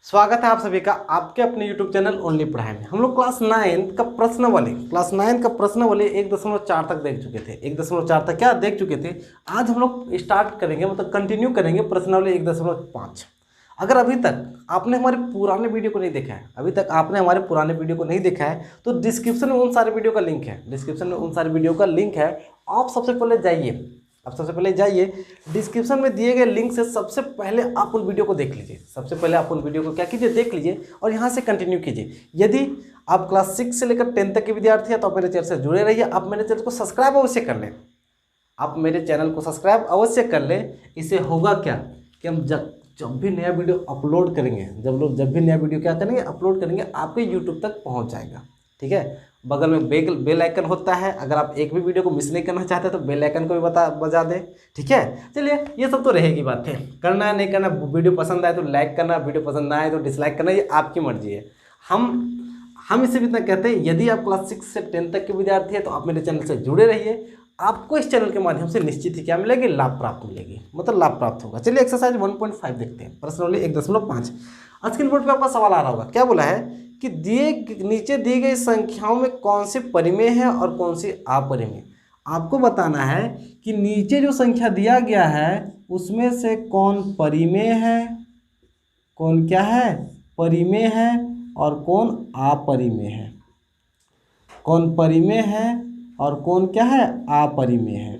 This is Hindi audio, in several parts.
स्वागत है आप सभी का आपके अपने YouTube चैनल ओनली पढ़ाई में। हम लोग क्लास 9 का प्रश्न वाले 1.4 तक देख चुके थे। 1.4 तक क्या देख चुके थे। आज हम लोग स्टार्ट करेंगे, मतलब कंटिन्यू करेंगे प्रश्न वाले 1.5। अगर अभी तक आपने हमारे पुराने वीडियो को नहीं देखा है, तो डिस्क्रिप्शन में उन सारे वीडियो का लिंक है। आप सबसे पहले जाइए डिस्क्रिप्शन में दिए गए लिंक से सबसे पहले आप उन वीडियो को देख लीजिए। क्या कीजिए, देख लीजिए और यहाँ से कंटिन्यू कीजिए। यदि आप क्लास 6 से लेकर 10 तक के विद्यार्थी हैं तो आप मेरे चैनल से जुड़े रहिए। आप मेरे चैनल को सब्सक्राइब अवश्य कर लें। इससे होगा क्या कि हम जब भी नया वीडियो अपलोड करेंगे, अपलोड करेंगे आपके यूट्यूब तक पहुँच जाएगा। ठीक है, बगल में बेल आइकन होता है। अगर आप एक भी वीडियो को मिस नहीं करना चाहते तो बेल आइकन को भी बजा दें। ठीक है, चलिए ये सब तो रहेगी बातें, करना है नहीं करना। वीडियो पसंद आए तो लाइक करना, वीडियो पसंद ना आए तो डिसलाइक करना, ये आपकी मर्जी है। हम इसे भी इतना कहते हैं, यदि आप क्लास 6 से 10 तक के विद्यार्थी हैं तो आप मेरे चैनल से जुड़े रहिए। आपको इस चैनल के माध्यम से निश्चित ही क्या मिलेगी, लाभ प्राप्त होगा। चलिए एक्सरसाइज 1.5 देखते हैं, प्रश्न नंबर 1.5। स्क्रीन बोर्ड पे आपका सवाल आ रहा होगा। क्या बोला है कि नीचे दी गई संख्याओं में कौन सी परिमेय है और कौन सी अपरिमेय। आपको बताना है कि नीचे जो संख्या दिया गया है उसमें से कौन परिमेय है, कौन क्या है, परिमेय है, और कौन अपरिमेय है। कौन परिमेय है और कौन क्या है, अपरिमेय है।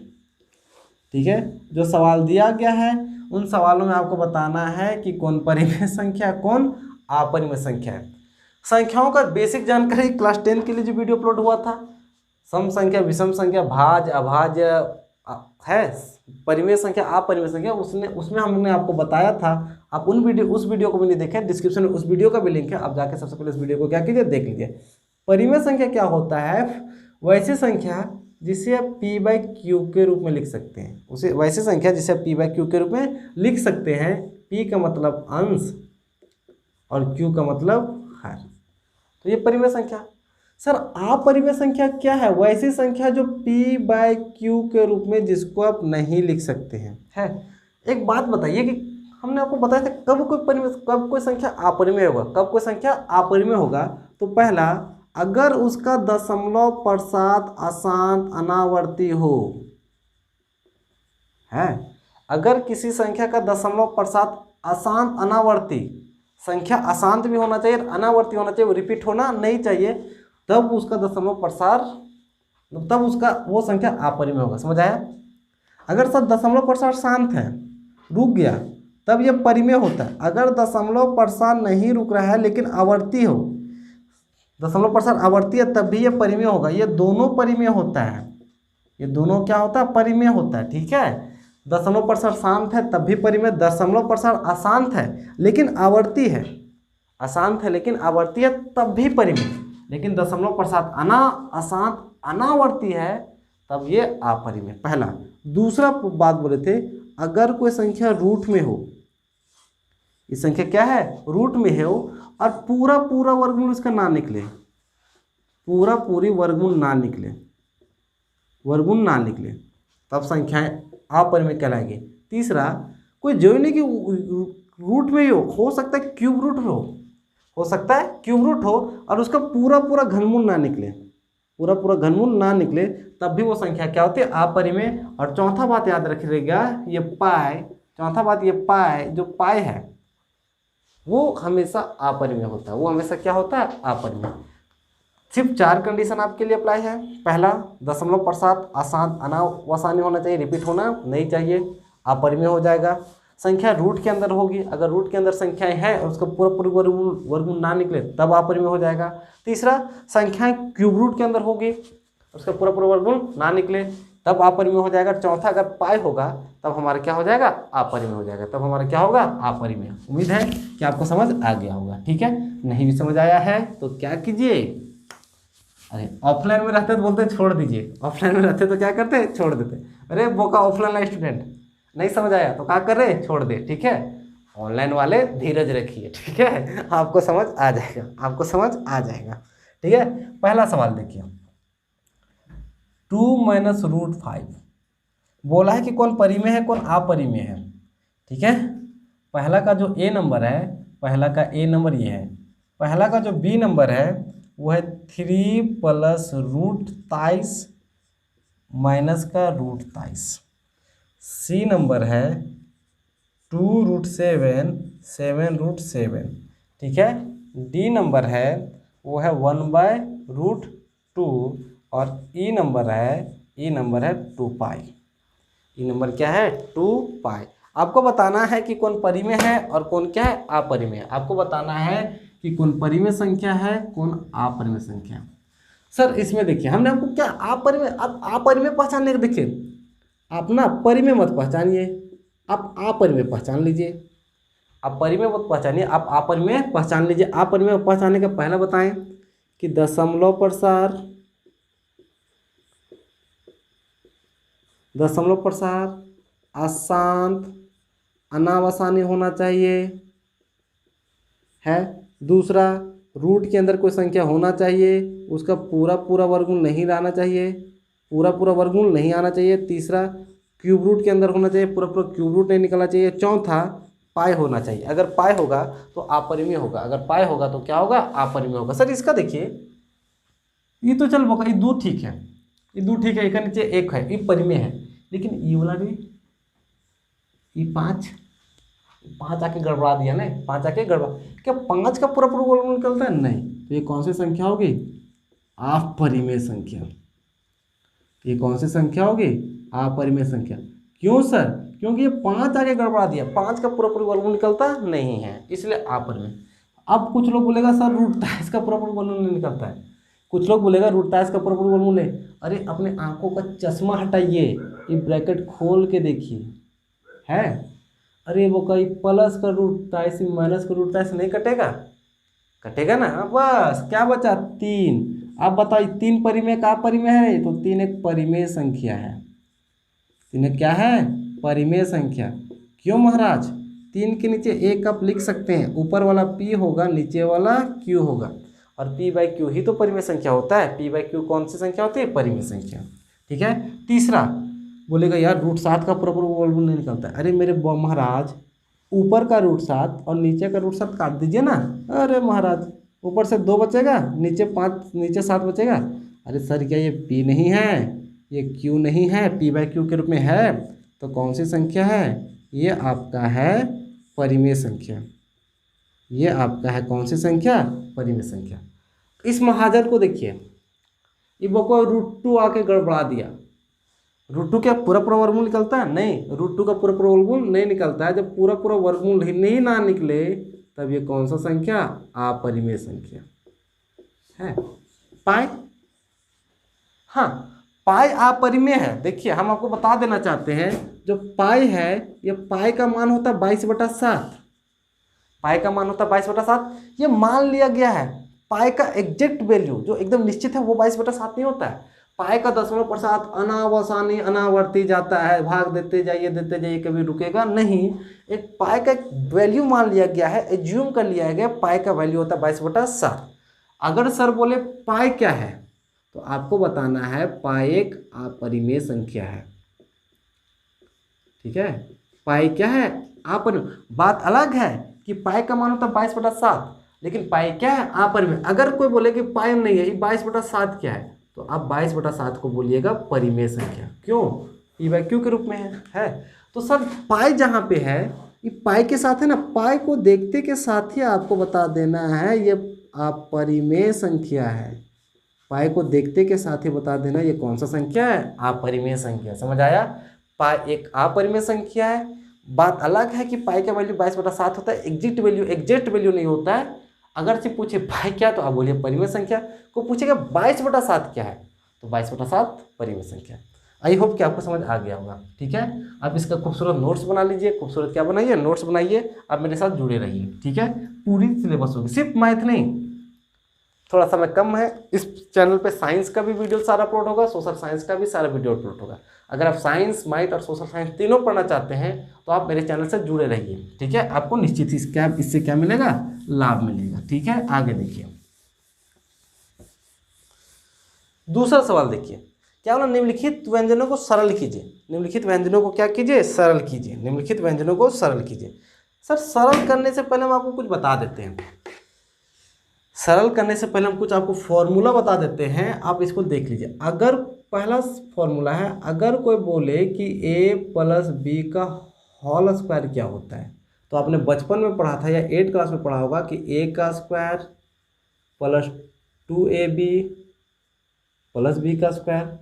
ठीक है, जो सवाल दिया गया है उन सवालों में आपको बताना है कि कौन परिमेय संख्या, कौन अपरिमेय संख्या है। संख्याओं का बेसिक जानकारी क्लास 10 के लिए जो वीडियो अपलोड हुआ था, सम संख्या, विषम संख्या, भाज्य, अभाज्य है, परिमेय संख्या, अपरिमेय संख्या, उसमें हमने आपको बताया था। आप उस वीडियो को भी नहीं देखें, डिस्क्रिप्शन में उस वीडियो का भी लिंक है। आप जाके सबसे पहले इस वीडियो को क्या कीजिए, देख लीजिए। परिमेय संख्या क्या होता है, वैसी संख्या जिसे आप P/Q के रूप में लिख सकते हैं। वैसी संख्या जिसे आप P/Q के रूप में लिख सकते हैं। P का मतलब अंश और Q का मतलब हर, तो ये परिमेय संख्या। सर अपरिमेय संख्या क्या है, वैसी संख्या जो P/Q के रूप में जिसको आप नहीं लिख सकते हैं। है, एक बात बताइए कि हमने आपको बताया था कब कोई संख्या अपरिमेय होगा, कब कोई संख्या अपरिमेय होगा। तो पहला, अगर उसका दशमलव प्रसाद अशांत अनावर्ती हो। है, अगर किसी संख्या का दशमलव प्रसाद अशांत अनावर्ती, संख्या अशांत भी होना चाहिए, अनावर्ती होना चाहिए, रिपीट होना नहीं चाहिए, तब उसका दशमलव प्रसाद, तब उसका वो संख्या अपरिमेय होगा। समझ आया। अगर सब दशमलव प्रसाद शांत है, रुक गया, तब यह परिमेय होता है। अगर दशमलव प्रसाद नहीं रुक रहा है लेकिन आवर्ती हो, दशमलव प्रसाद आवर्ती है, तब भी यह परिमेय होगा। ये दोनों परिमेय होता है, ये दोनों क्या होता है, परिमेय होता है। ठीक है, दशमलव प्रसाद शांत है तब भी परिमेय, दशमलव प्रसाद अशांत है लेकिन आवर्ती है, अशांत है लेकिन आवर्ती है तब भी परिमेय, लेकिन दशमलव प्रसाद अशांत अनावर्ती है तब ये अपरिमेय। पहला। दूसरा बात बोले थे, अगर कोई संख्या रूट में हो, ये संख्या क्या है, रूट में है, और पूरा वर्गमूल इसका ना निकले, पूरी वर्गमूल ना निकले, तब संख्याएं अपरिमेय कहलाएगी। तीसरा, कोई जो नहीं कि रूट में ही हो सकता है क्यूब रूट हो, और उसका पूरा घनमूल ना निकले, तब भी वो संख्या क्या होती है, अपरिमेय। और चौथा बात याद रखिएगा, ये पाई जो पाई है वो हमेशा अपरिमेय होता है। वो हमेशा क्या होता है, अपरिमेय। सिर्फ 4 कंडीशन आपके लिए अप्लाई है। पहला, दशमलव प्रसाद अशांत अनावसानी होना चाहिए, रिपीट होना नहीं चाहिए, अपरिमेय हो जाएगा। संख्या रूट के अंदर होगी, अगर रूट के अंदर संख्याएं हैं और उसका पूरा वर्गमूल ना निकले तब अपरिमेय हो जाएगा। तीसरा, संख्याएं क्यूब रूट के अंदर होगी, उसका पूरा वर्गमूल ना निकले तब अपरिमेय हो जाएगा। चौथा, अगर पाई होगा तब हमारा क्या हो जाएगा, अपरिमेय हो जाएगा, तब हमारा क्या होगा, अपरिमेय। उम्मीद है कि आपको समझ आ गया होगा। ठीक है, नहीं भी समझ आया है तो क्या कीजिए, अरे ऑफलाइन में रहते तो बोलते छोड़ दीजिए, ऑफलाइन में रहते तो क्या करते, छोड़ देते। अरे बोका ऑफलाइन स्टूडेंट, नहीं समझ आया तो क्या कर रहे, छोड़ दे। ठीक है, ऑनलाइन वाले धीरज रखिए। ठीक है, आपको समझ आ जाएगा। ठीक है, पहला सवाल देखिए, 2 - √5 बोला है कि कौन परिमेय है, कौन अपरिमेय है। ठीक है, पहला का जो ए नंबर है पहला का ए नंबर ये है, पहला का जो बी नंबर है वो है 3 प्लस रूट 23 माइनस का रूट 23। सी नंबर है 2 रूट 7 7 रूट 7, ठीक है। डी नंबर है वो है 1 बाय रूट 2 और ई नंबर है 2 पाई। ई नंबर क्या है 2 पाई। आपको बताना है कि कौन परिमेय है और कौन क्या है अपरिमेय है। आपको बताना है कि कौन परिमेय संख्या है कौन अपरिमेय संख्या है। सर इसमें देखिए हमने आपको क्या अपरिमेय, आप अपरिमेय पहचानने का, देखिए आप ना परिमेय मत पहचानिए, आप अपरिमेय पहचान लीजिए। आप परिमेय मत पहचानिए, आप अपरिमेय पहचान लीजिए। अपरिमेय पहचानने का पहला बताएं कि दशमलव प्रसार अशांत अनावसानी होना चाहिए है। दूसरा, रूट के अंदर कोई संख्या होना चाहिए, उसका पूरा पूरा वर्गमूल नहीं आना चाहिए, पूरा पूरा वर्गमूल नहीं आना चाहिए। तीसरा, क्यूब रूट के अंदर होना चाहिए, पूरा पूरा क्यूब रूट नहीं निकलना चाहिए। चौथा, पाई होना चाहिए। अगर पाई होगा तो अपरिमेय होगा, अगर पाई होगा तो क्या होगा अपरिमेय होगा। सर इसका देखिए ये तो चल होगा, ये 2 ठीक है, ये 2 ठीक है, एक नीचे 1 है, ये परिमेय है। लेकिन ये वाला भी, ये 5 आके गड़बड़ा दिया ना, 5 आके गड़बड़ा, क्या 5 का पूरा पूरा वर्गमूल निकलता है? नहीं। तो ये कौन सी संख्या होगी? अपरिमेय संख्या। ये कौन सी संख्या होगी? अपरिमेय संख्या। क्यों सर? क्योंकि ये 5 आके गड़बड़ा दिया, 5 का पूरा पूरा वर्गमूल निकलता नहीं है, इसलिए अपरिमेय। अब कुछ लोग बोलेगा सर रूट 23 का पूरा पूरा वर्गमूल नहीं निकलता है। कुछ लोग बोलेगा रूट 23 का पूरा पूरा वर्गमूल नहीं। अरे अपने आंखों का चश्मा हटाइए, ये ब्रैकेट खोल के देखिए, है। अरे वो कहीं प्लस का रूट 23 माइनस का रूट 23 नहीं कटेगा? कटेगा ना। बस क्या बचा? 3। आप बताओ 3 परिमेय का परिमेय है? तो 3 एक परिमेय संख्या है। 3 क्या है? परिमेय संख्या। क्यों महाराज? 3 के नीचे 1 आप लिख सकते हैं, ऊपर वाला p होगा, नीचे वाला q होगा, और p बाई क्यू ही तो परिमेय संख्या होता है। p बाई क्यू कौन सी संख्या होती है? परिमेय संख्या, ठीक है। तीसरा, बोलेगा यार रूट 7 का पूरा पूरा वर्गमूल नहीं निकलता है। अरे मेरे महाराज, ऊपर का रूट 7 और नीचे का रूट 7 काट दीजिए ना। अरे महाराज, ऊपर से 2 बचेगा, नीचे 5, नीचे 7 बचेगा। अरे सर क्या ये p नहीं है, ये q नहीं है, p बाई क्यू के रूप में है, तो कौन सी संख्या है? ये आपका है परिमेय संख्या। ये आपका है कौन सी संख्या? परिमेय संख्या। इस महाजन को देखिए, ये बको रूट 2 आके गड़बड़ा दिया। रूट 2 क्या पूरा पूरा वर्गमूल निकलता है? नहीं, रूट 2 का पूरा पूरा वर्गमूल नहीं निकलता है। जब पूरा पूरा वर्गमूल ही नहीं ना निकले तब ये कौन सा संख्या? अपरिमेय संख्या है। पाई, हाँ पाई अपरिमेय है। देखिए हम आपको बता देना चाहते हैं, जो पाई है ये पाई का मान होता है 22/7। पाई का मान होता है 22/7। ये मान लिया गया है। पाई का एग्जैक्ट वैल्यू जो एकदम निश्चित है वो 22/7 नहीं होता है। पाई का दशमलव प्रसाद अनावसानी अनावर्ती जाता है, भाग देते जाइए, कभी रुकेगा नहीं। एक पाई का एक वैल्यू मान लिया गया है, एज्यूम कर लिया गया, पाई का वैल्यू होता है 22/7। अगर सर बोले पाई क्या है तो आपको बताना है पाई एक अपरिमेय संख्या है, ठीक है। पाई क्या है? अपरिमेय। बात अलग है कि पाई का मान होता है 22/7, लेकिन पाई क्या है? अपरिमेय। अगर कोई बोले कि पाई नहीं है, ये 22/7 क्या है, तो आप 22/7 को बोलिएगा परिमेय संख्या। क्यों? p बाई क्यू के रूप में है। तो सर पाई जहाँ पे है ये पाई के साथ है ना, पाई को देखते के साथ ही आपको बता देना है ये अपरिमेय संख्या है। पाई को देखते के साथ ही बता देना ये कौन सा संख्या है? अपरिमेय संख्या। समझ आया? पाई एक अपरिमेय संख्या है। बात अलग है कि पाई का वैल्यू 22/7 होता है, एग्जैक्ट वैल्यू नहीं होता है। अगर से पूछे पाई क्या तो आप बोलिए परिमेय संख्या। को पूछेगा 22/7 क्या है तो 22/7 परिमेय संख्या। आई होप कि आपको समझ आ गया होगा, ठीक है। आप इसका खूबसूरत नोट्स बना लीजिए। खूबसूरत क्या बनाइए? नोट्स बनाइए। आप मेरे साथ जुड़े रहिए, ठीक है। पूरी सिलेबस होगी, सिर्फ मैथ नहीं। थोड़ा समय कम है। इस चैनल पे साइंस का भी वीडियो सारा अपलोड होगा, सोशल साइंस का भी सारा वीडियो अपलोड होगा। अगर आप साइंस, मैथ और सोशल साइंस तीनों पढ़ना चाहते हैं तो आप मेरे चैनल से जुड़े रहिए, ठीक है। आपको निश्चित इससे क्या मिलेगा? लाभ मिलेगा, ठीक है। आगे देखिए, दूसरा सवाल देखिए क्या बोला? निम्नलिखित व्यंजनों को सरल कीजिए। निम्नलिखित व्यंजनों को क्या कीजिए? सरल कीजिए। निम्नलिखित व्यंजनों को सरल कीजिए। सर सरल करने से पहले हम आपको कुछ बता देते हैं। सरल करने से पहले हम कुछ आपको फॉर्मूला बता देते हैं, आप इसको देख लीजिए। अगर पहला फॉर्मूला है, अगर कोई बोले कि a प्लस बी का होल स्क्वायर क्या होता है, तो आपने बचपन में पढ़ा था या 8 क्लास में पढ़ा होगा कि a का square plus 2ab plus b का स्क्वायर।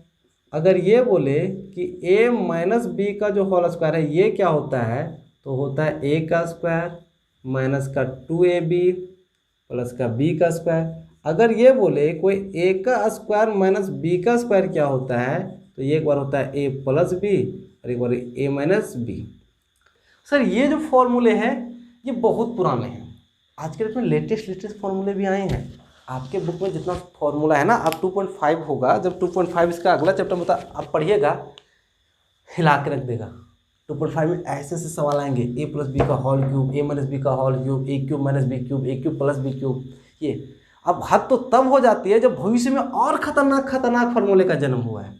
अगर ये बोले कि a माइनस बी का जो होल स्क्वायर है ये क्या होता है, तो होता है a का स्क्वायर माइनस का 2ab प्लस का b का स्क्वायर। अगर ये बोले कोई a का स्क्वायर माइनस b का स्क्वायर क्या होता है, तो ये एक बार होता है a प्लस बी और एक बार a माइनस बी। सर ये जो फॉर्मूले हैं ये बहुत पुराने हैं, आज के डेट में लेटेस्ट फॉर्मूले भी आए हैं। आपके बुक में जितना फॉर्मूला है ना, अब 2.5 होगा, जब 2.5 इसका अगला चैप्टर में आप पढ़िएगा, हिला के रख देगा। 2.5 में ऐसे से सवाल आएंगे, a प्लस बी का whole cube, a minus B का whole cube, a cube minus B cube, a cube plus B cube. ये अब हद तो तब हो जाती है जब भविष्य में और खतरनाक फार्मूले का जन्म हुआ है,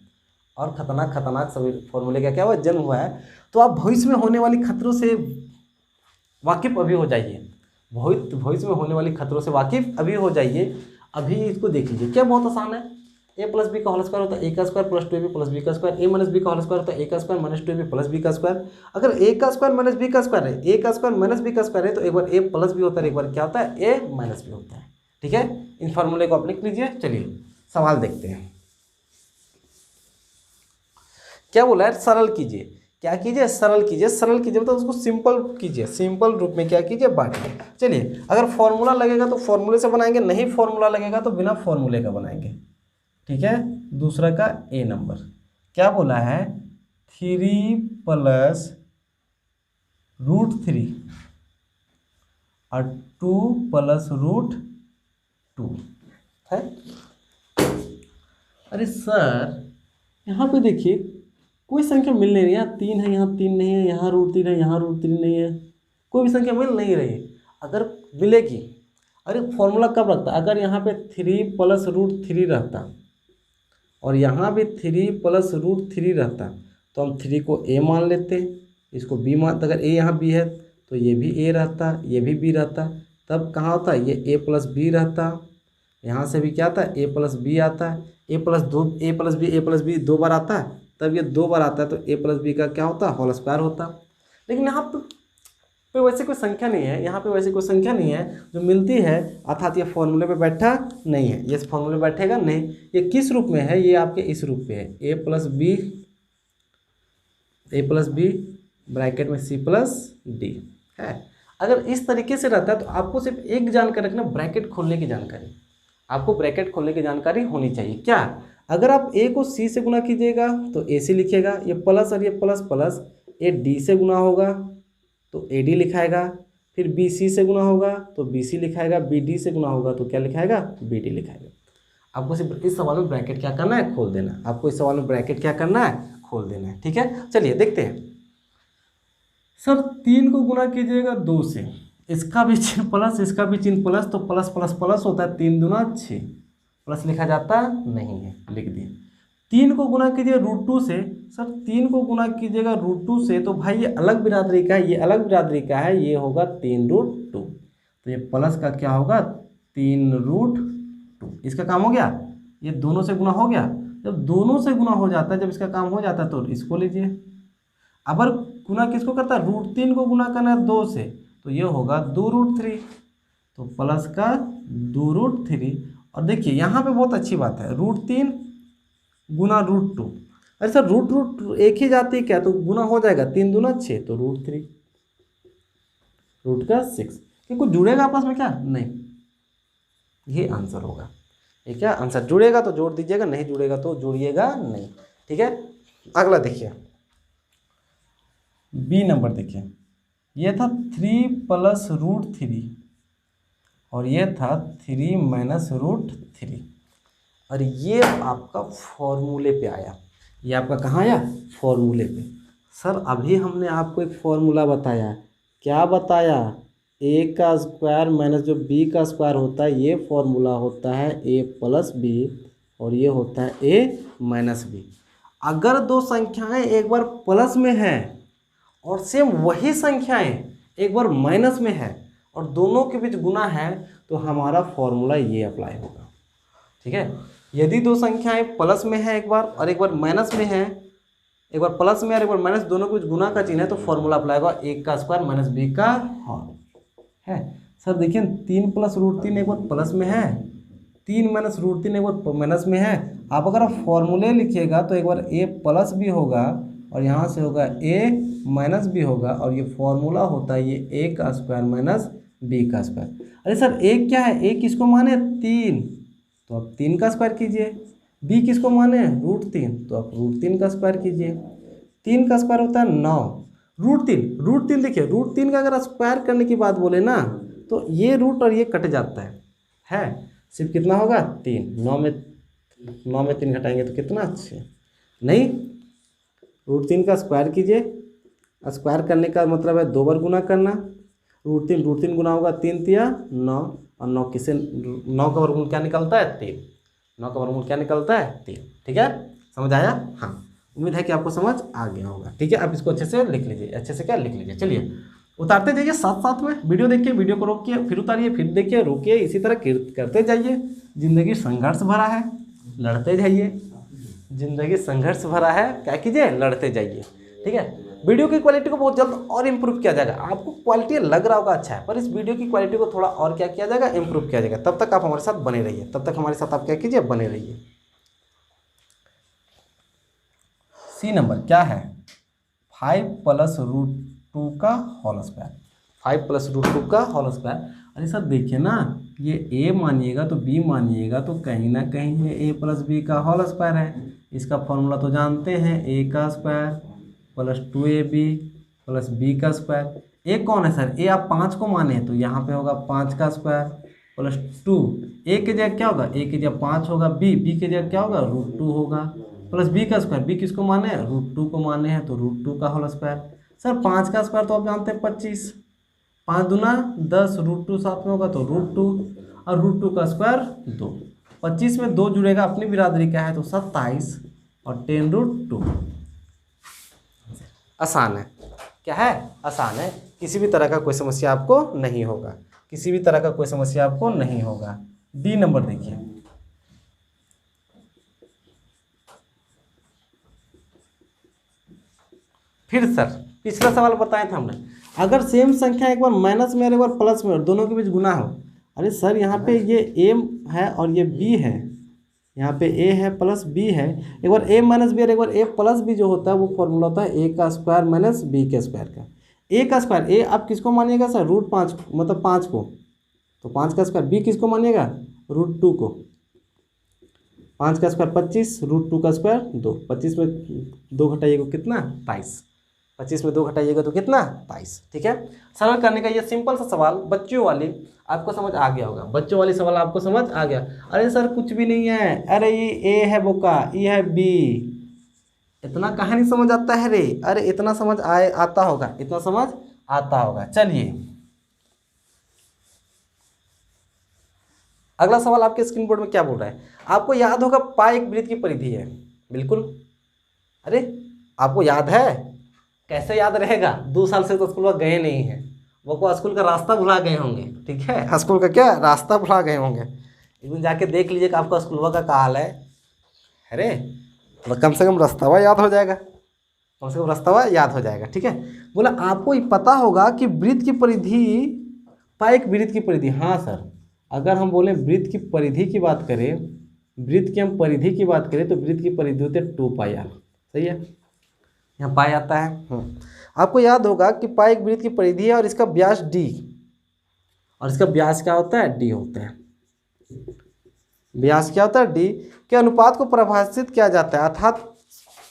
और खतरनाक सभी फार्मूले का क्या हुआ, जन्म हुआ है। तो आप भविष्य में होने वाली खतरों से वाकिफ अभी हो जाइए, भविष्य में होने वाली खतरों से वाकिफ अभी हो जाइए। अभी इसको देख लीजिए, क्या बहुत आसान है। a प्लस बी का होल स्क्वायर होता है a का square plus 2ab plus b का स्क्वायर, a माइनस बी का होल स्क्वायर होता है a का square minus 2ab plus b का स्क्वायर। अगर a का स्क्वायर माइनस b का स्क्वायर है, a का स्क्वायर माइनस b का स्क्वायर है, तो एक बार a प्लस b होता है, एक बार क्या होता है a माइनस b होता है। ठीक है, इन फार्मूले को आप लिख लीजिए। चलिए सवाल देखते हैं, क्या बोला है, सरल कीजिए। क्या कीजिए, सरल कीजिए। सरल कीजिए मतलब उसको सिंपल कीजिए, सिंपल रूप में क्या कीजिए, बांटिए। चलिए, अगर फॉर्मूला लगेगा तो फॉर्मूले से बनाएंगे, नहीं फॉर्मूला लगेगा तो बिना फॉर्मूले का बनाएंगे। ठीक है, दूसरा का ए नंबर क्या बोला है, 3 प्लस √3 और 2 प्लस √2 है। अरे सर यहाँ पे देखिए कोई संख्या मिल नहीं रही है, 3 है, यहाँ 3 नहीं है, यहाँ √3 है, यहाँ √3 नहीं है, कोई भी संख्या मिल नहीं रही। अगर मिलेगी, अरे फॉर्मूला कब रखता, अगर यहाँ पे 3 प्लस √3 रहता और यहाँ भी 3 प्लस √3 रहता, तो हम 3 को a मान लेते, इसको b मान, अगर a यहाँ b है तो ये भी a रहता, ये भी b रहता, तब कहाँ होता, ये a प्लस b रहता, यहाँ से भी क्या आता है a प्लस b आता है, a प्लस b 2 बार आता है, तब ये 2 बार आता है, तो a प्लस बी का क्या होता है, होल स्क्वायर होता। लेकिन यहाँ पे वैसे कोई संख्या नहीं है, यहाँ पे वैसे कोई संख्या नहीं है जो मिलती है, अर्थात ये फॉर्मूले पे बैठा नहीं है, ये इस फॉर्मूले पे बैठेगा नहीं। ये किस रूप में है, ये आपके इस रूप में है, a प्लस बी ब्रैकेट में c प्लस डी है। अगर इस तरीके से रहता है तो आपको सिर्फ एक जानकारी रखना, ब्रैकेट खोलने की जानकारी, आपको ब्रैकेट खोलने की जानकारी होनी चाहिए। क्या, अगर आप a को c से गुना कीजिएगा तो ac लिखेगा, ये प्लस और ये प्लस प्लस, a d से गुना होगा तो ad लिखाएगा, फिर b c से गुना होगा तो bc लिखाएगा, b d से गुना होगा तो क्या लिखाएगा, bd लिखाएगा। आपको सिर्फ इस सवाल में ब्रैकेट क्या करना है, खोल देना। आपको इस सवाल में ब्रैकेट क्या करना है, खोल देना है। ठीक है, चलिए देखते हैं। सर 3 को गुना कीजिएगा 2 से, इसका भी चिन्ह प्लस, इसका भी चिन्ह प्लस, तो प्लस प्लस प्लस होता है, 3 दूना 6, प्लस लिखा जाता नहीं है, लिख दिए। 3 को गुना कीजिए √2 से, सर 3 को गुना कीजिएगा √2 से, तो भाई ये अलग बिरादरी का है, ये अलग बिरादरी का है, ये होगा 3√2, तो ये प्लस का क्या होगा, 3√2। इसका काम हो गया, ये दोनों से गुना हो गया। जब दोनों से गुना हो जाता है, जब इसका काम हो जाता है तो इसको लीजिए। अगर गुना किसको करता है, √3 को गुना करना है 2 से, तो ये होगा 2√3, तो प्लस का 2√3। और देखिए यहाँ पे बहुत अच्छी बात है, √3 गुना √2, अरे सर रूट एक ही जाती क्या, तो गुना हो जाएगा, 3 दूना 6, तो √3, रूट का 6, कि कुछ जुड़ेगा आपस में क्या, नहीं, ये आंसर होगा। ये क्या आंसर, जुड़ेगा तो जोड़ दीजिएगा, नहीं जुड़ेगा तो जोड़िएगा नहीं। ठीक है, अगला देखिए, बी नंबर देखिए, ये था 3 प्लस √3 और ये था 3 माइनस √3, और ये आपका फॉर्मूले पे आया, ये आपका कहाँ आया, फॉर्मूले पे। सर अभी हमने आपको एक फॉर्मूला बताया, क्या बताया, a का स्क्वायर माइनस जो b का स्क्वायर होता है, ये फॉर्मूला होता है a प्लस b और ये होता है a माइनस b। अगर दो संख्याएं एक बार प्लस में हैं और सेम वही संख्याएं एक बार माइनस में है और दोनों के बीच गुना है तो हमारा फॉर्मूला ये अप्लाई होगा। ठीक है, यदि दो संख्याएं प्लस में है एक बार और एक बार माइनस में है, एक बार प्लस में और एक बार माइनस, दोनों के बीच गुना का चिन्ह है तो फॉर्मूला अप्लाई होगा a का स्क्वायर माइनस b का होल है। सर देखिए 3 प्लस रूट 3 एक बार प्लस में है, 3 माइनस रूट 3 एक बार माइनस में है। आप अगर आप फॉर्मूले लिखिएगा तो एक बार a प्लस भी होगा और यहाँ से होगा a माइनस भी होगा और ये फॉर्मूला होता है ये a का स्क्वायर माइनस b का स्क्वायर। अरे सर a क्या है, a किसको माने 3, तो आप 3 का स्क्वायर कीजिए। b किसको माने रूट 3, तो आप रूट 3 का स्क्वायर कीजिए। 3 का स्क्वायर होता है 9, रूट 3 देखिए रूट 3 का अगर स्क्वायर करने की बात बोले ना तो ये रूट और ये कट जाता है सिर्फ कितना होगा 3, 9 में 3 घटाएंगे तो कितना 6, नहीं रूट 3 का स्क्वायर कीजिए। स्क्वायर करने का मतलब है 2 बार गुना करना, रूट तीन गुना होगा 3 तिया 9 और 9 किसे 9 का वर्गमूल क्या निकलता है 3, 9 का वर्गमूल क्या निकलता है 3। ठीक है, समझ आया? हाँ, उम्मीद है कि आपको समझ आ गया होगा। ठीक है, आप इसको अच्छे से लिख लीजिए, अच्छे से क्या लिख लीजिए। चलिए उतारते जाइए साथ साथ में, वीडियो देखिए, वीडियो को रोकिए फिर उतारिए, फिर देखिए रोकिए, इसी तरह करते जाइए। जिंदगी संघर्ष भरा है, लड़ते जाइए। जिंदगी संघर्ष भरा है, क्या कीजिए लड़ते जाइए। ठीक है, वीडियो की क्वालिटी को बहुत जल्द और इम्प्रूव किया जाएगा। आपको क्वालिटी लग रहा होगा अच्छा है, पर इस वीडियो की क्वालिटी को थोड़ा और क्या किया जाएगा, इम्प्रूव किया जाएगा। तब तक आप हमारे साथ बने रहिए, तब तक हमारे साथ आप क्या कीजिए बने रहिए। सी नंबर क्या है 5 प्लस रूट 2 का होल स्क्वायर, 5 प्लस रूट 2 का होल स्क्वायर। अरे सर देखिए ना, ये a मानिएगा तो b मानिएगा तो कहीं ना कहीं ये a प्लस बी का होल स्क्वायर है। इसका फॉर्मूला तो जानते हैं, a का square plus 2ab plus b का स्क्वायर। a कौन है सर, a आप 5 को माने तो यहाँ पे होगा 5 का स्क्वायर प्लस 2, a के जगह क्या होगा, a की जगह 5 होगा, b की जगह क्या होगा रूट 2 होगा, प्लस b का स्क्वायर, b किसको माने रूट 2 को माने हैं तो रूट 2 का होल स्क्वायर। सर 5 का स्क्वायर तो आप जानते हैं 25, 5 दूना 10, रूट 2 साथ में होगा तो रूट 2 और रूट 2 का स्क्वायर 2। 25 में 2 जुड़ेगा, अपनी बिरादरी का है तो 27 और 10 रूट 2। आसान है, क्या है आसान है, किसी भी तरह का कोई समस्या आपको नहीं होगा, किसी भी तरह का कोई समस्या आपको नहीं होगा। डी नंबर देखिए, फिर सर पिछला सवाल बताया था हमने, अगर सेम संख्या एक बार माइनस में और एक बार प्लस में और दोनों के बीच गुना हो। अरे सर यहाँ पे ये a है और ये b है, यहाँ पे a है प्लस b है, एक बार a माइनस b और एक बार a प्लस b जो होता है वो फॉर्मूला होता है a का स्क्वायर माइनस b के स्क्वायर का। a का स्क्वायर, a आप किसको मानिएगा सर रूट 5 मतलब 5 को, तो 5 का स्क्वायर, b किसको मानिएगा रूट 2 को, 5 का स्क्वायर 25, रूट 2 का स्क्वायर 2, 25 में 2 घटाइएगा कितना 22, 25 में 2 घटाइएगा तो कितना 22। ठीक है, सरल करने का ये सिंपल सा सवाल बच्चों वाली आपको समझ आ गया होगा, बच्चों वाली सवाल आपको समझ आ गया। अरे सर कुछ भी नहीं है, अरे ये a है बोका, ये है b, इतना कहाँ नहीं समझ आता है रे, अरे इतना समझ आता होगा, इतना समझ आता होगा। चलिए अगला सवाल आपके स्क्रीन बोर्ड में क्या बोल रहा है, आपको याद होगा पाई एक वृत्त की परिधि है, बिल्कुल। अरे आपको याद है, कैसे याद रहेगा, 2 साल से तो स्कूल में गए नहीं हैं, वो को स्कूल का रास्ता भुला गए होंगे। ठीक है, स्कूल का क्या रास्ता भुला गए होंगे, एक दिन जाके देख लीजिए कि आपका स्कूल का हाल है। अरे तो कम से कम रास्ता याद हो जाएगा, कम से कम रास्ता याद हो जाएगा। ठीक है, बोला आपको ये पता होगा कि वृत्त की परिधि, पाई एक वृत्त की परिधि। हाँ सर, अगर हम बोलें वृत्त की परिधि की बात करें, वृत्त की हम परिधि की बात करें तो वृत्त की परिधि होती है 2 पाई आर। सही है, यहाँ पाई आता है। आपको याद होगा कि पाई एक वृत्त की परिधि है और इसका व्यास d, और इसका व्यास क्या होता है d होता है। व्यास क्या होता है d के अनुपात को परिभाषित किया जाता है, अर्थात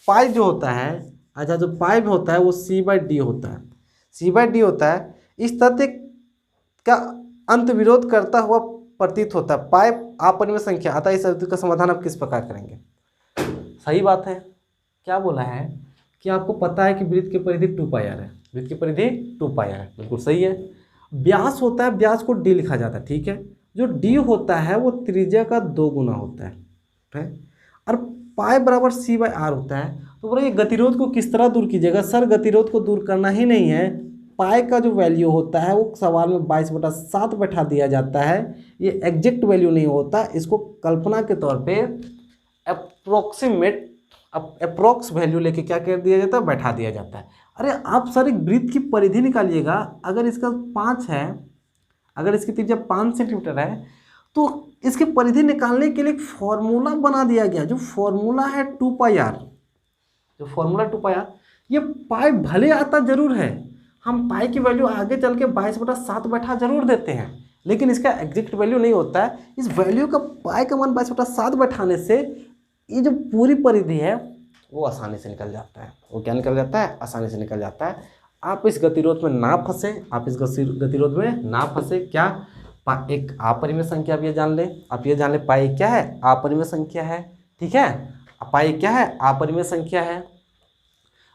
पाई जो होता है, अच्छा जो पाई होता है वो c/d होता है, c/d होता है। इस तथ्य का अंत विरोध करता हुआ प्रतीत होता है, पाई अपरिमेय संख्या, अतः इस स्थिति का समाधान आप किस प्रकार करेंगे। सही बात है, क्या बोला है कि आपको पता है कि वृत्त की परिधि 2 पाई आर है, वृत्त की परिधि 2 पाई आर है, बिल्कुल सही है। व्यास होता है, व्यास को d लिखा जाता है। ठीक है, जो d होता है वो त्रिज्या का 2 गुना होता है, और पाई बराबर c/r होता है। तो बोला ये गतिरोध को किस तरह दूर कीजिएगा। सर गतिरोध को दूर करना ही नहीं है, पाई का जो वैल्यू होता है वो सवाल में 22/7 बैठा दिया जाता है। ये एग्जैक्ट वैल्यू नहीं होता, इसको कल्पना के तौर पे अप्रोक्स वैल्यू लेके क्या कर दिया जाता है, बैठा दिया जाता है। अरे आप सर एक वृत्त की परिधि निकालिएगा, अगर इसका 5 है, अगर इसकी त्रिज्या 5 सेंटीमीटर है, तो इसकी परिधि निकालने के लिए एक फॉर्मूला बना दिया गया, जो फॉर्मूला है 2πr, जो फॉर्मूला 2πr, ये पाई भले आता जरूर है, हम पाई की वैल्यू आगे चल के 22/7 बैठा जरूर देते हैं, लेकिन इसका एग्जैक्ट वैल्यू नहीं होता है। इस वैल्यू का पाई का मान 22/7 बैठाने से ये जो पूरी परिधि है वो आसानी से निकल जाता है। वो क्या निकल जाता है? आसानी से निकल जाता है। आप इस गतिरोध में ना फंसे, आप इस गतिरोध में ना फंसे। क्या? एक अपरिमेय संख्या, आप ये जान लें, आप ये जान लें पाई क्या है? अपरिमेय संख्या है। ठीक है, पाई क्या है? अपरिमेय संख्या है।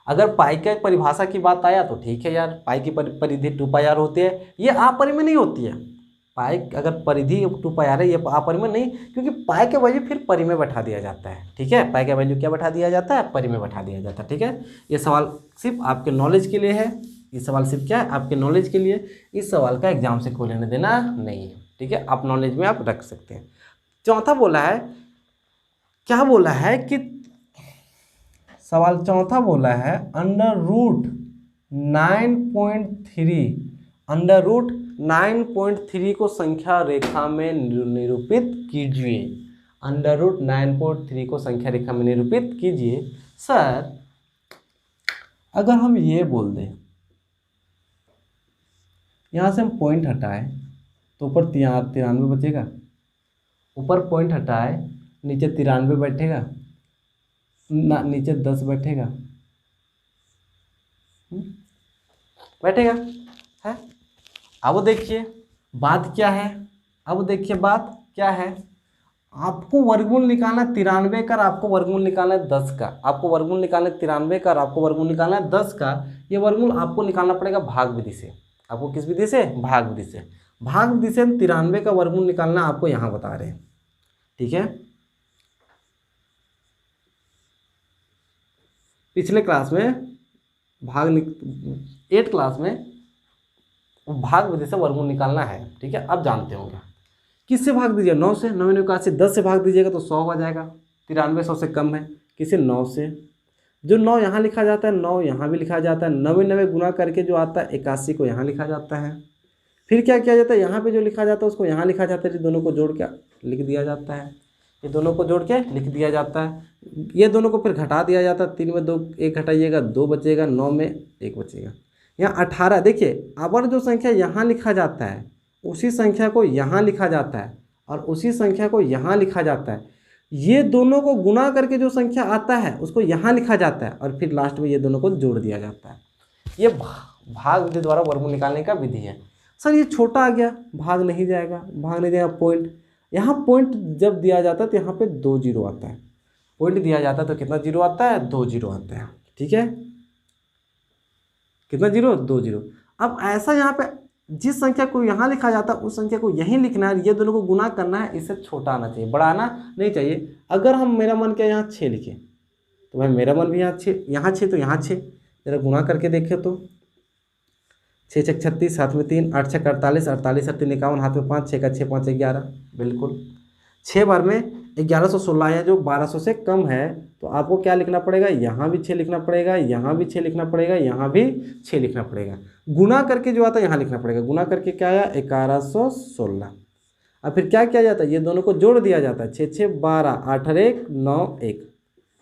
अगर पाई के परिभाषा की बात आया तो ठीक है यार, पाई की परिधि 2πr होती है, ये अपरिमेय नहीं होती है। पाई अगर परिधि 2πr है, ये अपरिमेय नहीं, क्योंकि पाई के वैल्यू फिर परिमेय बैठा दिया जाता है। ठीक है, पाई का वैल्यू क्या बैठा दिया जाता है? परिमेय बैठा दिया जाता है। ठीक है, ये सवाल सिर्फ आपके नॉलेज के लिए है। ये सवाल सिर्फ क्या है? आपके नॉलेज के लिए। इस सवाल का एग्जाम से कोई लेना देना नहीं है। ठीक है, आप नॉलेज में आप रख सकते हैं। चौथा बोला है, क्या बोला है कि सवाल चौथा बोला है √9.3 को संख्या रेखा में निरूपित कीजिए। √9.3 को संख्या रेखा में निरूपित कीजिए। सर अगर हम ये बोल दें, यहाँ से हम पॉइंट हटाए तो ऊपर 93 बचेगा, ऊपर पॉइंट हटाए नीचे 93 बैठेगा ना, नीचे 10 बैठेगा, बैठेगा है। अब देखिए बात क्या है, अब देखिए बात क्या है। आपको वर्गमूल निकालना है 93 का, आपको वर्गमूल निकालना है 10 का। आपको वर्गमूल निकालना है 93 का, आपको वर्गमूल निकालना है 10 का। ये वर्गमूल आपको निकालना पड़ेगा भाग विधि से। आपको किस विधि से? भाग विधि से। भाग विधि से 93 का वर्गमूल निकालना आपको यहाँ बता रहे हैं। ठीक है, पिछले क्लास में 8 क्लास में भाग विधि से वर्गमूल निकालना है। ठीक है, अब जानते होंगे। किससे भाग दीजिए? 9 से। 9 81 10 से भाग दीजिएगा तो 100 हो जाएगा। 93 100 से कम है। किसी 9 से, जो 9 यहाँ लिखा जाता है, 9 यहाँ भी लिखा जाता है। 99 गुना करके जो आता है 81 को यहाँ लिखा जाता है। फिर क्या किया जाता है? यहाँ पे जो लिखा जाता है उसको यहाँ लिखा जाता है। दोनों को जोड़ के लिख दिया जाता है। ये दोनों को जोड़ के लिख दिया जाता है। ये दोनों को फिर घटा दिया जाता है। 3 में 2 1 घटाइएगा 2 बचेगा, 9 में 1 बचेगा। यहाँ 18 देखिए, अबर जो संख्या यहाँ लिखा जाता है उसी संख्या को यहाँ लिखा जाता है और उसी संख्या को यहाँ लिखा जाता है। ये दोनों को गुना करके जो संख्या आता है उसको यहाँ लिखा जाता है और फिर लास्ट में ये दोनों को जोड़ दिया जाता है। ये भाग विधि द्वारा वर्गमूल निकालने का विधि है। सर ये छोटा आ गया, भाग नहीं जाएगा, भाग नहीं जाएगा। पॉइंट, यहाँ पॉइंट जब दिया जाता है तो यहाँ पे 2 जीरो आता है। पॉइंट दिया जाता है तो कितना जीरो आता है? 2 जीरो आता है। ठीक है, कितना जीरो? 2 जीरो। अब ऐसा यहाँ पे जिस संख्या को यहाँ लिखा जाता है उस संख्या को यहीं लिखना है। ये दोनों को गुना करना है, इससे छोटा आना चाहिए, बड़ा आना नहीं चाहिए। अगर हम मेरा मन क्या यहाँ 6 लिखे तो भाई मेरा मन भी यहाँ 6, यहाँ 6 तो यहाँ 6। जरा गुना करके देखे तो 6 6 36, हाथ में 3, 8 6 48, 48 3 51, हाथ में 5, 6 का 6 5 11। बिल्कुल 6 बार में 1116 है, जो 1200 से कम है। तो आपको क्या लिखना पड़ेगा? यहाँ भी 6 लिखना पड़ेगा, यहाँ भी 6 लिखना पड़ेगा, यहाँ भी 6 लिखना पड़ेगा। गुना करके जो आता है यहाँ लिखना पड़ेगा। गुना करके क्या आया? 1116। अब फिर क्या किया जाता है? ये दोनों को जोड़ दिया जाता है। 6 6 12, 8 1 9 1।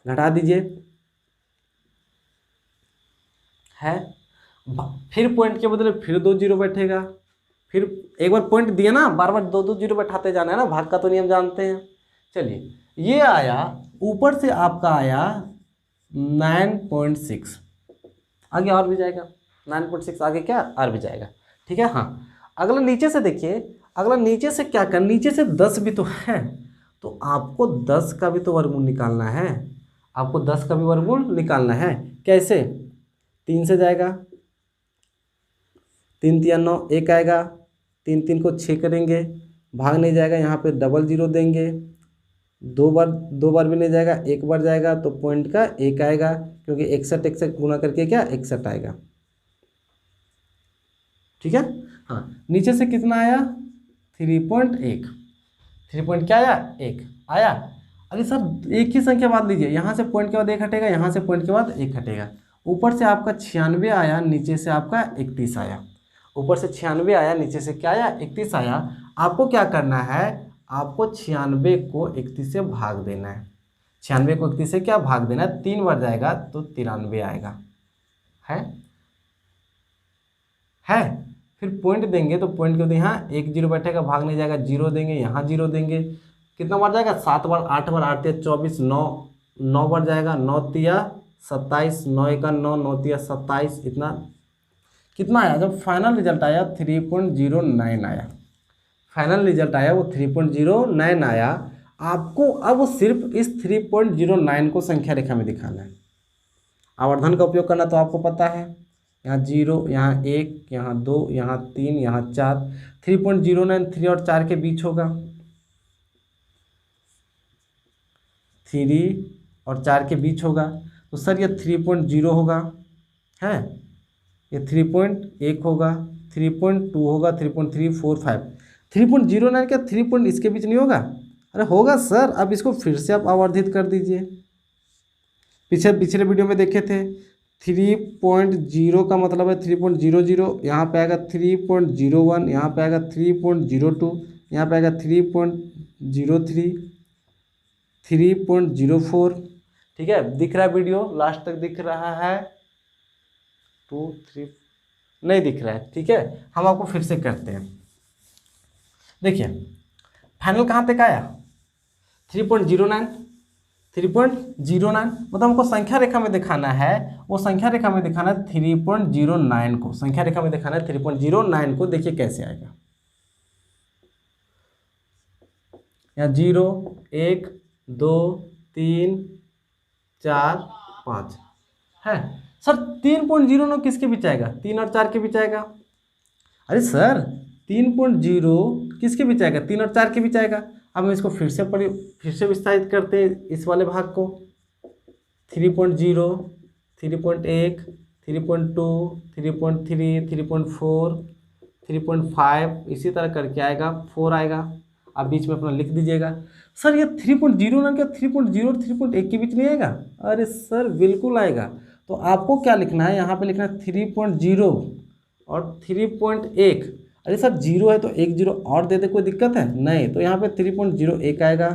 घटा दीजिए है। फिर पॉइंट के बदले फिर 2 जीरो बैठेगा। फिर एक बार पॉइंट दिया ना, बार बार 2 2 जीरो बैठाते जाना है ना, भाग का तो नियम जानते हैं। चलिए ये आया, ऊपर से आपका आया 9.6, आगे और भी जाएगा। 9.6 आगे क्या और भी जाएगा। ठीक है, हाँ। अगला नीचे से देखिए, अगला नीचे से क्या कर, नीचे से 10 भी तो है, तो आपको 10 का भी तो वर्गमूल निकालना है। आपको 10 का भी वर्गमूल निकालना है। कैसे? 3 से जाएगा, 3 3 9 1 आएगा। 3 3 को 6 करेंगे, भाग नहीं जाएगा, यहाँ पे डबल जीरो देंगे। 2 बार भी नहीं जाएगा, 1 बार जाएगा तो पॉइंट का 1 आएगा, क्योंकि 61 गुना करके क्या 61 आएगा। ठीक है। हाँ, नीचे से कितना आया 3.1, 3 पॉइंट क्या आया 1 आया। अरे सर एक ही संख्या बात लीजिए, यहाँ से पॉइंट के बाद 1 हटेगा, यहाँ से पॉइंट के बाद 1 हटेगा। ऊपर से आपका 96 आया, नीचे से आपका 31 आया। ऊपर से 96 आया, नीचे से क्या आया 31 आया। आपको क्या करना है, आपको 96 को 31 से भाग देना है। 96 को 31 से क्या भाग देना है, 3 बार जाएगा तो 93 आएगा। है फिर पॉइंट देंगे तो पॉइंट के यहाँ 1 0 बैठेगा, भाग नहीं जाएगा, 0 देंगे, यहाँ 0 देंगे। कितना बार जाएगा 7 बार, 8 बार, 8 या 24, 9 बार जाएगा, 9 तिया 27, 9 एका 9, 9 तिया 27, इतना कितना आया। जब फाइनल रिजल्ट आया 3.09 आया, फाइनल रिजल्ट आया वो 3.09 आया। आपको अब सिर्फ इस 3.09 को संख्या रेखा में दिखाना है। आवर्धन का उपयोग करना तो आपको पता है, यहाँ 0, यहाँ 1, यहाँ 2, यहाँ 3, यहाँ 4। 3.09 3 और 4 के बीच होगा, 3 और 4 के बीच होगा। तो सर ये 3.0 होगा, है ये 3.1 होगा, 3.2 होगा, 3.3, 4, 5। 3.09 क्या 3 पॉइंट इसके बीच नहीं होगा? अरे होगा सर। अब इसको फिर से आप आवर्धित कर दीजिए। पिछले वीडियो में देखे थे 3.0 का मतलब है 3.00, यहाँ पे आएगा 3.01, यहाँ पे आएगा 3.02, यहाँ पे आएगा 3.03, 3.04। ठीक है, दिख रहा है वीडियो लास्ट तक दिख रहा है? 2 3 नहीं दिख रहा है। ठीक है, हम आपको फिर से करते हैं। देखिए फाइनल कहाँ तक आया 3.09, 3.09 मतलब हमको संख्या रेखा में दिखाना है। वो संख्या रेखा में दिखाना है 3.09 को, संख्या रेखा में दिखाना है 3.09 को। देखिए कैसे आएगा, यहाँ 0 1 2 3 4 5 है। सर 3.09 किसके बीच आएगा? 3 और 4 के बीच आएगा। अरे सर 3.0 किसके बीच आएगा? 3 और 4 के बीच आएगा। अब हम इसको फिर से विस्तारित करते हैं इस वाले भाग को। 3.0, 3.1, 3.2, 3.3, 3.4, 3.5 इसी तरह करके आएगा, 4 आएगा। आप बीच में अपना लिख दीजिएगा। सर ये 3.09 क्या 3.0 और 3.1 के बीच नहीं आएगा? अरे सर बिल्कुल आएगा। तो आपको क्या लिखना है, यहाँ पे लिखना है 3.0 और 3.1। अरे सर 0 है तो 1 0 और दे दे, कोई दिक्कत है? नहीं। तो यहाँ पे 3.01 आएगा,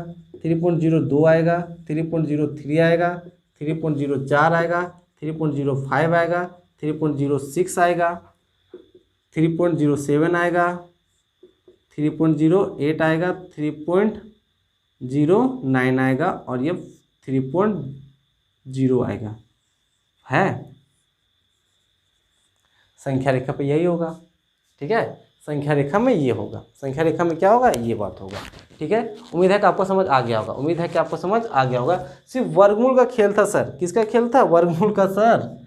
3.02 आएगा, 3.03 आएगा, 3.04 आएगा, 3.05 आएगा, 3.06 आएगा, 3.07 आएगा, 3.08 आएगा, 3.09 आएगा और ये 3.0 आएगा। है संख्या रेखा पे यही होगा। ठीक है, संख्या रेखा में ये होगा, संख्या रेखा में क्या होगा, ये बात होगा। ठीक है, उम्मीद है कि आपको समझ आ गया होगा, उम्मीद है कि आपको समझ आ गया होगा। सिर्फ वर्गमूल का खेल था सर। किसका खेल था? वर्गमूल का सर।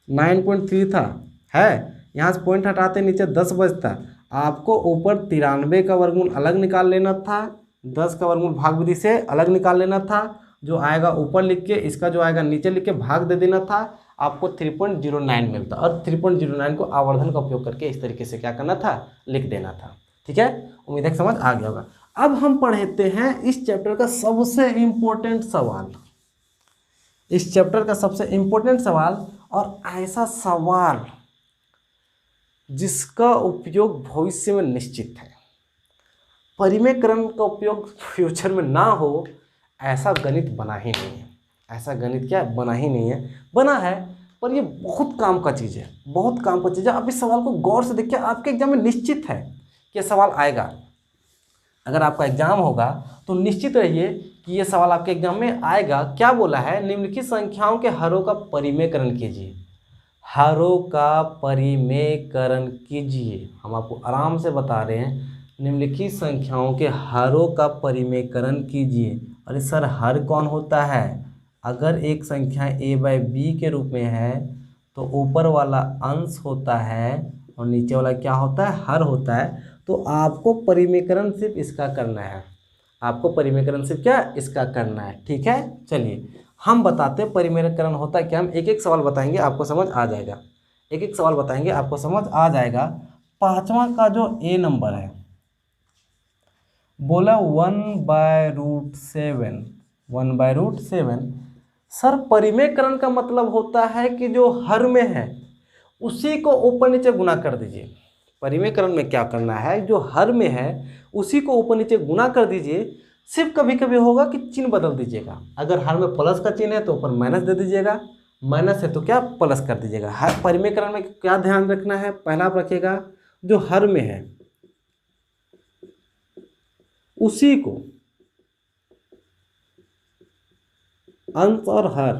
9.3 था, है यहाँ से पॉइंट हटाते नीचे 10 बचता। आपको ऊपर 93 का वर्गमूल अलग निकाल लेना था, 10 का वर्गमूल भाग विधि से अलग निकाल लेना था। जो आएगा ऊपर लिख के, इसका जो आएगा नीचे लिख के भाग दे देना था। आपको 3.09 मिलता और 3.09 को आवर्धन का उपयोग करके इस तरीके से क्या करना था, लिख देना था। ठीक है, उम्मीद है कि समझ आ गया होगा। अब हम पढ़ते हैं इस चैप्टर का सबसे इम्पोर्टेंट सवाल, इस चैप्टर का सबसे इम्पोर्टेंट सवाल, और ऐसा सवाल जिसका उपयोग भविष्य में निश्चित है। परिमेयकरण का उपयोग फ्यूचर में ना हो ऐसा गणित बना ही नहीं है। ऐसा गणित क्या बना ही नहीं है, बना है पर ये बहुत काम का चीज़ है, बहुत काम का चीज़ है। आप इस सवाल को गौर से देखिए, आपके एग्जाम में निश्चित है कि सवाल आएगा। अगर आपका एग्जाम होगा तो निश्चित रहिए कि ये सवाल आपके एग्जाम में आएगा। क्या बोला है? निम्नलिखित संख्याओं के हरों का परिमेयकरण कीजिए। हरों का परिमेयकरण कीजिए। हम आपको आराम से बता रहे हैं, निम्नलिखित संख्याओं के हरों का परिमेयकरण कीजिए। अरे सर हर कौन होता है? अगर एक संख्या a/b के रूप में है तो ऊपर वाला अंश होता है और नीचे वाला क्या होता है? हर होता है। तो आपको परिमेयकरण सिर्फ इसका करना है, आपको परिमेयकरण सिर्फ क्या इसका करना है। ठीक है, चलिए हम बताते हैं परिमेयकरण होता है क्या। हम एक एक सवाल बताएंगे, आपको समझ आ जाएगा। एक एक सवाल बताएंगे, आपको समझ आ जाएगा। पांचवा का जो ए नंबर है, बोला 1/√7, 1/√7। सर परिमेयकरण का मतलब होता है कि जो हर में है उसी को ऊपर नीचे गुना कर दीजिए। परिमेयकरण में क्या करना है, जो हर में है उसी को ऊपर नीचे गुना कर दीजिए। सिर्फ कभी कभी होगा कि चिन्ह बदल दीजिएगा। अगर हर में प्लस का चिन्ह है तो ऊपर माइनस दे दीजिएगा, माइनस है तो क्या प्लस कर दीजिएगा। हर परिमेयकरण में क्या ध्यान रखना है, पहला आप रखिएगा जो हर में है उसी को अंश और हर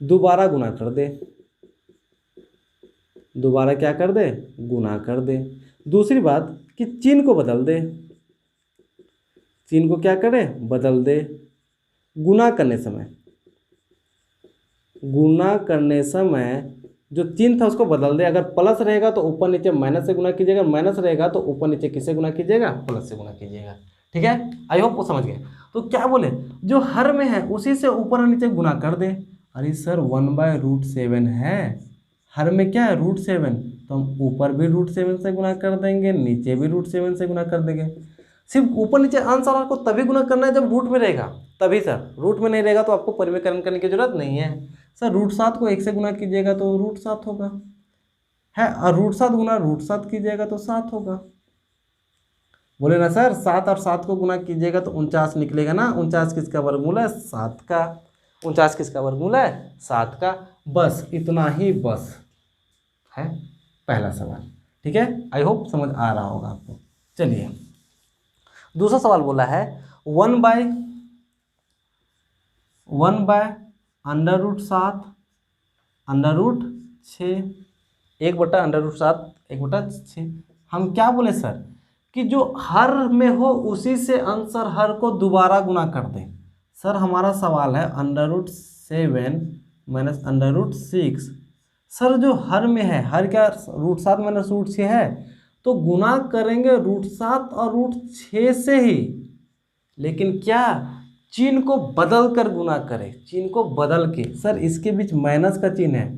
दोबारा गुना कर दे, दोबारा क्या कर दे, गुना कर दे। दूसरी बात कि चिन्ह को बदल दे, चिन्ह को क्या करे, बदल दे। गुना करने समय, गुना करने समय जो चिन्ह था उसको बदल दे। अगर प्लस रहेगा तो ऊपर नीचे माइनस से गुना कीजिएगा, माइनस रहेगा तो ऊपर नीचे किससे गुना कीजिएगा, प्लस से गुना कीजिएगा। ठीक है, आई होप वो समझ गए। तो क्या बोले, जो हर में है उसी से ऊपर और नीचे गुना कर दे। अरे सर 1/√7 है, हर में क्या है √7, तो हम ऊपर भी √7 से गुना कर देंगे, नीचे भी √7 से गुना कर देंगे। सिर्फ ऊपर नीचे अंश और हर को तभी गुना करना है जब रूट में रहेगा, तभी सर। रूट में नहीं रहेगा तो आपको परिमेयकरण करने की जरूरत नहीं है। सर √7 को 1 से गुना कीजिएगा तो √7 होगा, है, और √7 गुना √7 कीजिएगा तो 7 होगा। बोले ना सर 7 और 7 को गुना कीजिएगा तो 49 निकलेगा ना। 49 किसका वर्गमूल है, 7 का। 49 किसका वर्गमूल है, 7 का। बस इतना ही बस है पहला सवाल। ठीक है, आई होप समझ आ रहा होगा आपको। चलिए दूसरा सवाल बोला है 1/√7, 1/√6, 1/√7, 1/6। हम क्या बोले सर कि जो हर में हो उसी से अंश और हर को दोबारा गुना कर दें। सर हमारा सवाल है √7 माइनस √6। सर जो हर में है, हर क्या √7 माइनस √6 है, तो गुना करेंगे √7 और √6 से ही, लेकिन क्या चिन्ह को बदल कर गुना करें, चिन्ह को बदल के। सर इसके बीच माइनस का चिन्ह है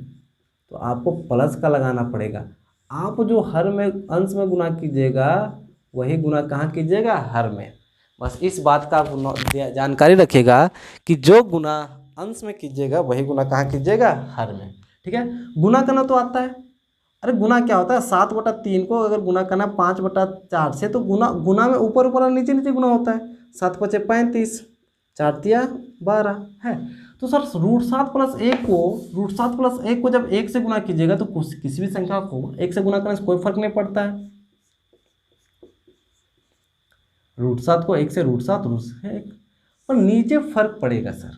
तो आपको प्लस का लगाना पड़ेगा। आप जो हर में अंश में गुना कीजिएगा वही गुना कहाँ कीजिएगा, हर में। बस इस बात का आप जानकारी रखिएगा कि जो गुना अंश में कीजिएगा वही गुना कहाँ कीजिएगा, हर में। ठीक है, गुना करना तो आता है। अरे गुना क्या होता है, 7/3 को अगर गुना करना 5/4 से, तो गुना में ऊपर ऊपर और नीचे नीचे गुना होता है। 7 × 5 = 35, 4 × 12 है। तो सर √7 को जब 1 से गुना कीजिएगा तो किसी भी संख्या को 1 से गुना करने से कोई फर्क नहीं पड़ता है। √7 को 1 से √7 पर नीचे फर्क पड़ेगा सर,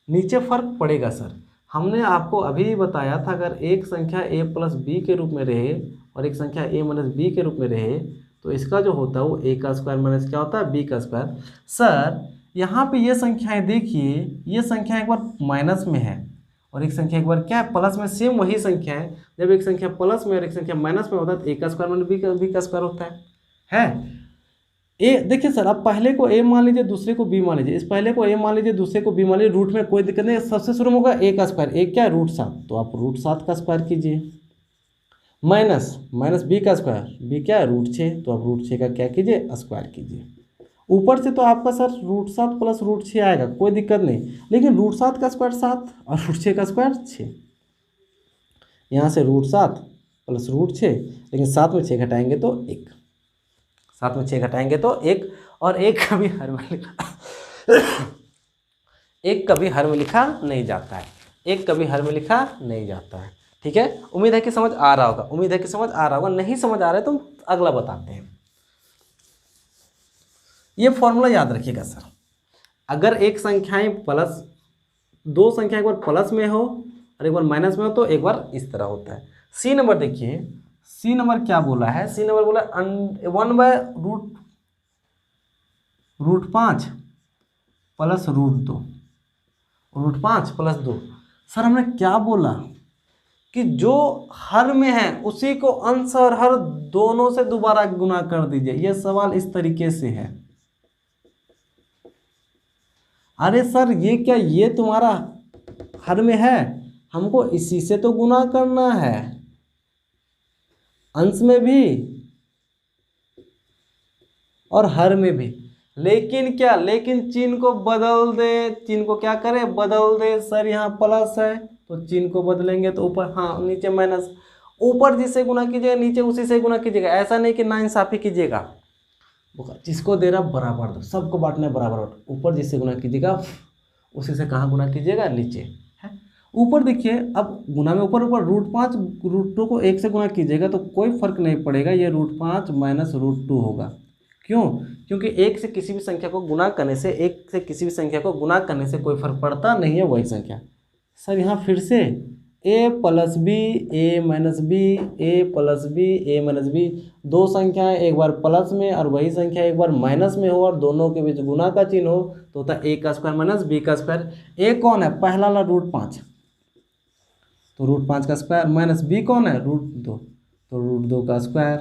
नीचे फर्क पड़ेगा सर। हमने आपको अभी बताया था अगर एक संख्या a + b के रूप में रहे और एक संख्या a - b के रूप में रहे तो इसका जो होता है वो a का स्क्वायर माइनस क्या होता है, b का स्क्वायर। सर यहाँ पे ये संख्याएं देखिए, ये संख्या एक बार माइनस में है और एक संख्या एक बार क्या है, प्लस में। सेम वही संख्या है, जब एक संख्या प्लस में और एक संख्या माइनस में होता है तो a का स्क्वायर माइनस b का स्क्वायर होता है। ए देखिए सर, आप पहले को a मान लीजिए, दूसरे को b मान लीजिए। इस पहले को a मान लीजिए, दूसरे को b मान लीजिए, रूट में कोई दिक्कत नहीं। सबसे शुरू में होगा a का स्क्वायर, a क्या है √7, तो आप √7 का स्क्वायर कीजिए। माइनस b का स्क्वायर, b क्या है √6, तो आप √6 का क्या कीजिए, स्क्वायर कीजिए। ऊपर से तो आपका सर √7 + √6 आएगा, कोई दिक्कत नहीं। लेकिन √7 का स्क्वायर 7 और √6 का स्क्वायर 6। यहाँ से √7 + √6, लेकिन 7 में 6 घटाएंगे तो 1, 7 में 6 घटाएंगे तो 1, और 1 कभी हर में लिखा 1 कभी हर में लिखा नहीं जाता है, 1 कभी हर में लिखा नहीं जाता है। ठीक है, उम्मीद है कि समझ आ रहा होगा, उम्मीद है कि समझ आ रहा होगा। नहीं समझ आ रहा है तो अगला बताते हैं। ये फॉर्मूला याद रखिएगा सर, अगर एक संख्याएं प्लस, दो संख्या एक बार प्लस में हो और एक बार माइनस में हो तो एक बार इस तरह होता है। सी नंबर देखिए, सी नंबर क्या बोला है, सी नंबर बोला 1/√5 + √2, √5 + 2। सर हमने क्या बोला कि जो हर में है उसी को अंश और हर दोनों से दोबारा गुना कर दीजिए। यह सवाल इस तरीके से है। अरे सर ये क्या, ये तुम्हारा हर में है, हमको इसी से तो गुना करना है, अंश में भी और हर में भी। लेकिन क्या, लेकिन चिन्ह को बदल दे, चिन्ह को क्या करें, बदल दे। सर यहाँ प्लस है तो चिन्ह को बदलेंगे तो ऊपर, हाँ नीचे माइनस। ऊपर जिससे गुना कीजिएगा नीचे उसी से गुना कीजिएगा, ऐसा नहीं कि नाइंसाफी कीजिएगा। जिसको दे रहा बराबर दो, सबको बांटना है बराबर। ऊपर जिससे गुना कीजिएगा उसी से कहाँ गुना कीजिएगा, नीचे है। ऊपर देखिए, अब गुना में ऊपर ऊपर √5 √2 को 1 से गुना कीजिएगा तो कोई फर्क नहीं पड़ेगा, ये √5 माइनस √2 होगा। क्यों? क्योंकि 1 से किसी भी संख्या को गुना करने से, 1 से किसी भी संख्या को गुना करने से कोई फर्क पड़ता नहीं है, वही संख्या। सर यहाँ फिर से a + b a - b a + b a - b, दो संख्याएं एक बार प्लस में और वही संख्या एक बार माइनस में हो और दोनों के बीच गुना का चिन्ह हो तो होता है a² - b²। a कौन है, पहला वाला √5, तो √5 का स्क्वायर, माइनस b कौन है, √2, तो √2 का स्क्वायर।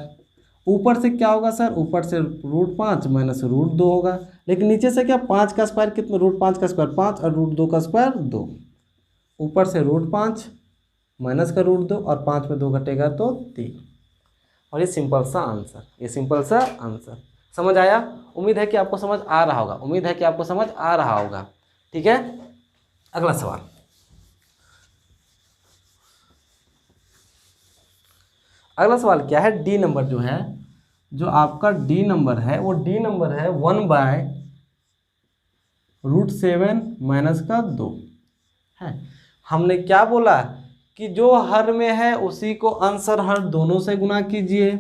ऊपर से क्या होगा सर, ऊपर से √5 माइनस √2 होगा। लेकिन नीचे से क्या, 5 का स्क्वायर कितना, √5 का स्क्वायर 5 और √2 का स्क्वायर 2। ऊपर से √5 माइनस का √2 और 5 में 2 घटेगा तो 3। और ये सिंपल सा आंसर, ये सिंपल सा आंसर। समझ आया? उम्मीद है कि आपको समझ आ रहा होगा, उम्मीद है कि आपको समझ आ रहा होगा। ठीक है, अगला सवाल। अगला सवाल क्या है, डी नंबर जो है, जो आपका डी नंबर है वो डी नंबर है 1/√7 माइनस का 2 है। हमने क्या बोला कि जो हर में है उसी को अंश और हर दोनों से गुना कीजिए।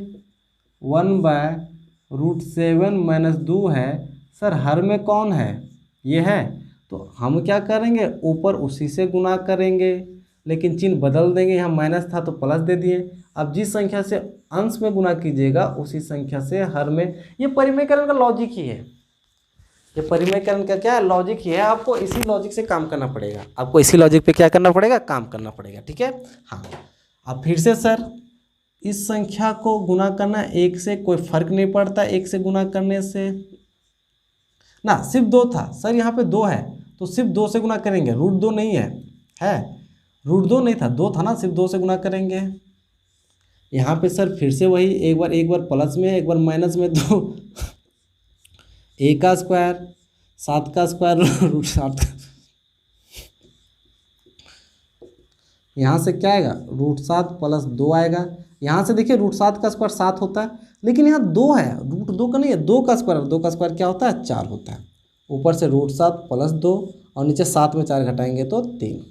1/√7 माइनस 2 है। सर हर में कौन है, ये है, तो हम क्या करेंगे, ऊपर उसी से गुना करेंगे, लेकिन चिन्ह बदल देंगे। यहाँ माइनस था तो प्लस दे दिए। अब जिस संख्या से अंश में गुना कीजिएगा उसी संख्या से हर में, ये परिमेयकरण का लॉजिक ही है, ये परिमेयकरण का क्या है, लॉजिक ही है। आपको इसी लॉजिक से काम करना पड़ेगा, आपको इसी लॉजिक पे क्या करना पड़ेगा, काम करना पड़ेगा। ठीक है, हाँ। अब फिर से सर, इस संख्या को गुना करना 1 से, कोई फर्क नहीं पड़ता 1 से गुना करने से ना। सिर्फ 2 था सर, यहाँ पे 2 है तो सिर्फ 2 से गुना करेंगे, √2 नहीं है, √2 नहीं था, 2 था ना, सिर्फ 2 से गुना करेंगे। यहाँ पे सर फिर से वही, एक बार प्लस में एक बार माइनस में, तो a का स्क्वायर 7 का स्क्वायर √7, यहाँ से क्या आएगा, √7 + 2 आएगा। यहाँ से देखिए √7 का स्क्वायर 7 होता है, लेकिन यहाँ 2 है, √2 का नहीं है, 2 का स्क्वायर क्या होता है, 4 होता है। ऊपर से √7 + 2 और नीचे 7 में 4 घटाएंगे तो 3,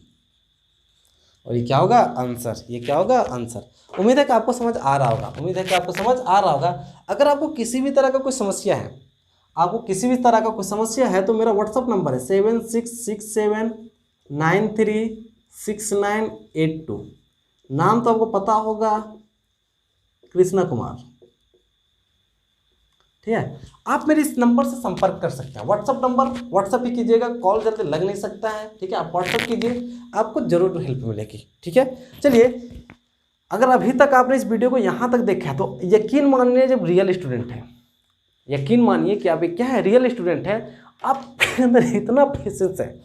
और ये क्या होगा, आंसर। ये क्या होगा, आंसर। उम्मीद है कि आपको समझ आ रहा होगा, उम्मीद है कि आपको समझ आ रहा होगा। अगर आपको किसी भी तरह का कोई समस्या है, आपको किसी भी तरह का कोई समस्या है तो मेरा व्हाट्सअप नंबर है 7667936982। नाम तो आपको पता होगा, कृष्णा कुमार। ठीक है, आप मेरे इस नंबर से संपर्क कर सकते हैं। व्हाट्सअप नंबर, व्हाट्सअप ही कीजिएगा, कॉल जल्दी लग नहीं सकता है। ठीक है, आप व्हाट्सअप कीजिए, आपको जरूर हेल्प मिलेगी। ठीक है, चलिए, अगर अभी तक आपने इस वीडियो को यहाँ तक देखा है तो यकीन मानिए, जब रियल स्टूडेंट है, यकीन मानिए कि आप एक क्या है, रियल स्टूडेंट है, आपके अंदर इतना पेशेंस है,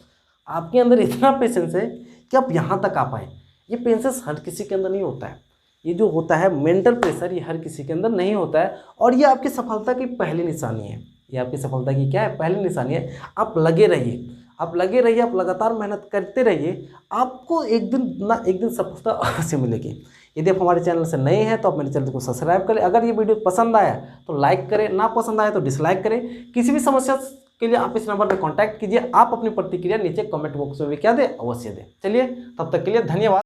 आपके अंदर इतना पेशेंस है कि आप यहाँ तक आ पाए। ये पेशेंस हर किसी के अंदर नहीं होता है, ये जो होता है मेंटल प्रेशर, ये हर किसी के अंदर नहीं होता है। और ये आपकी सफलता की पहली निशानी है, ये आपकी सफलता की क्या है, पहली निशानी है। आप लगे रहिए, आप लगे रहिए, आप लगातार मेहनत करते रहिए, आपको एक दिन ना एक दिन सफलता अवश्य मिलेगी। यदि आप हमारे चैनल से नए हैं तो आप मेरे चैनल को सब्सक्राइब करें। अगर ये वीडियो पसंद आया तो लाइक करें, ना पसंद आया तो डिसलाइक करें। किसी भी समस्या के लिए आप इस नंबर पर कांटेक्ट कीजिए। आप अपनी प्रतिक्रिया नीचे कमेंट बॉक्स में भी क्या दें, अवश्य दें। चलिए, तब तक के लिए धन्यवाद।